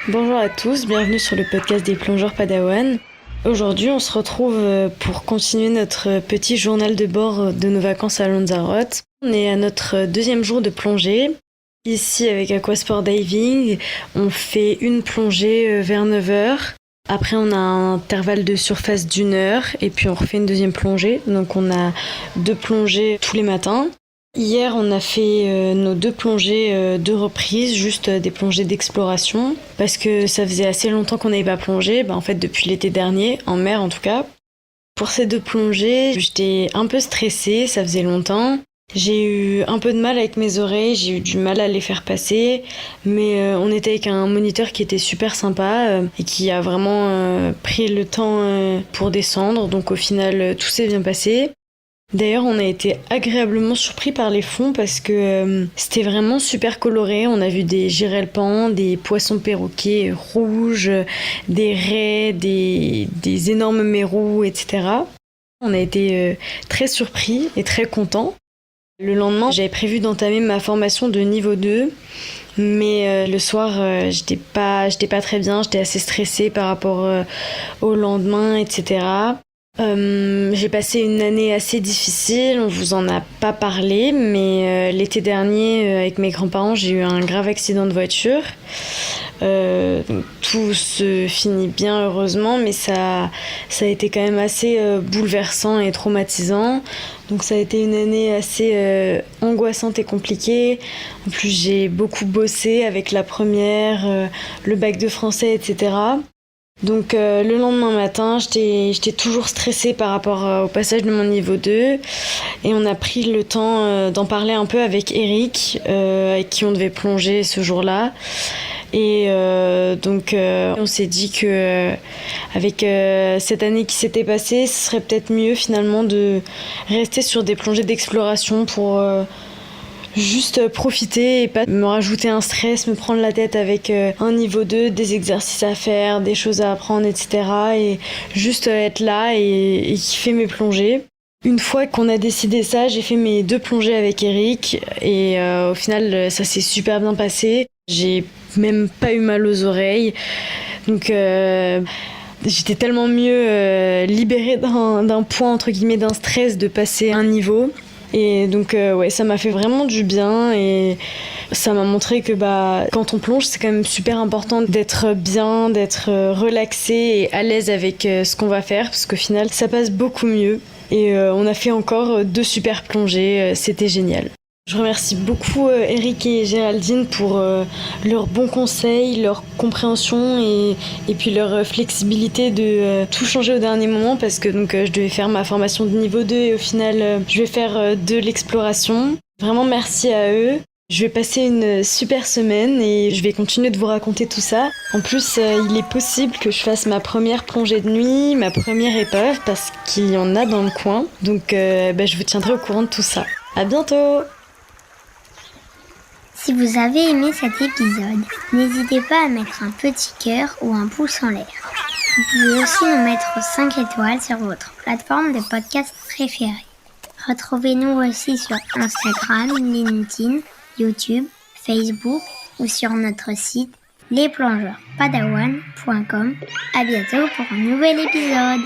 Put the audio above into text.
Bonjour à tous, bienvenue sur le podcast des plongeurs Padawan. Aujourd'hui, on se retrouve pour continuer notre petit journal de bord de nos vacances à Lanzarote. On est à notre deuxième jour de plongée. Ici, avec Aquasport Diving, on fait une plongée vers 9h. Après, on a un intervalle de surface d'1 heure et puis on refait une deuxième plongée. Donc, on a 2 plongées tous les matins. Hier, on a fait nos 2 plongées 2 reprises, juste des plongées d'exploration, parce que ça faisait assez longtemps qu'on n'avait pas plongé, en fait depuis l'été dernier, en mer en tout cas. Pour ces 2 plongées, j'étais un peu stressée, ça faisait longtemps. J'ai eu un peu de mal avec mes oreilles, j'ai eu du mal à les faire passer, mais on était avec un moniteur qui était super sympa et qui a vraiment pris le temps pour descendre, donc au final tout s'est bien passé. D'ailleurs, on a été agréablement surpris par les fonds parce que c'était vraiment super coloré. On a vu des girelpans, des poissons perroquets rouges, des raies, des énormes mérous, etc. On a été très surpris et très contents. Le lendemain, j'avais prévu d'entamer ma formation de niveau 2, mais le soir, j'étais pas très bien, j'étais assez stressée par rapport au lendemain, etc. J'ai passé une année assez difficile, on vous en a pas parlé, mais l'été dernier, avec mes grands-parents, j'ai eu un grave accident de voiture. Tout se finit bien heureusement, mais ça a été quand même assez bouleversant et traumatisant. Donc ça a été une année assez angoissante et compliquée. En plus, j'ai beaucoup bossé avec la première, le bac de français, etc. Donc le lendemain matin, j'étais toujours stressée par rapport au passage de mon niveau 2 et on a pris le temps d'en parler un peu avec Eric, avec qui on devait plonger ce jour-là. Et donc on s'est dit que avec cette année qui s'était passée, ce serait peut-être mieux finalement de rester sur des plongées d'exploration pour juste profiter et pas me rajouter un stress, me prendre la tête avec un niveau 2, des exercices à faire, des choses à apprendre, etc. Et juste être là et kiffer mes plongées. Une fois qu'on a décidé ça, j'ai fait mes 2 plongées avec Eric et au final ça s'est super bien passé. J'ai même pas eu mal aux oreilles. Donc j'étais tellement mieux libérée d'un point entre guillemets d'un stress de passer un niveau. Et donc ouais, ça m'a fait vraiment du bien et ça m'a montré que quand on plonge, c'est quand même super important d'être bien, d'être relaxé et à l'aise avec ce qu'on va faire parce qu'au final, ça passe beaucoup mieux. Et on a fait encore 2 super plongées, c'était génial. Je remercie beaucoup Eric et Géraldine pour leurs bons conseils, leur compréhension et puis leur flexibilité de tout changer au dernier moment parce que donc je devais faire ma formation de niveau 2 et au final je vais faire de l'exploration. Vraiment merci à eux. Je vais passer une super semaine et je vais continuer de vous raconter tout ça. En plus, il est possible que je fasse ma première plongée de nuit, ma première épave parce qu'il y en a dans le coin. Donc je vous tiendrai au courant de tout ça. À bientôt! Si vous avez aimé cet épisode, n'hésitez pas à mettre un petit cœur ou un pouce en l'air. Vous pouvez aussi nous mettre 5 étoiles sur votre plateforme de podcast préférée. Retrouvez-nous aussi sur Instagram, LinkedIn, YouTube, Facebook ou sur notre site lesplongeurspadawan.com. À bientôt pour un nouvel épisode.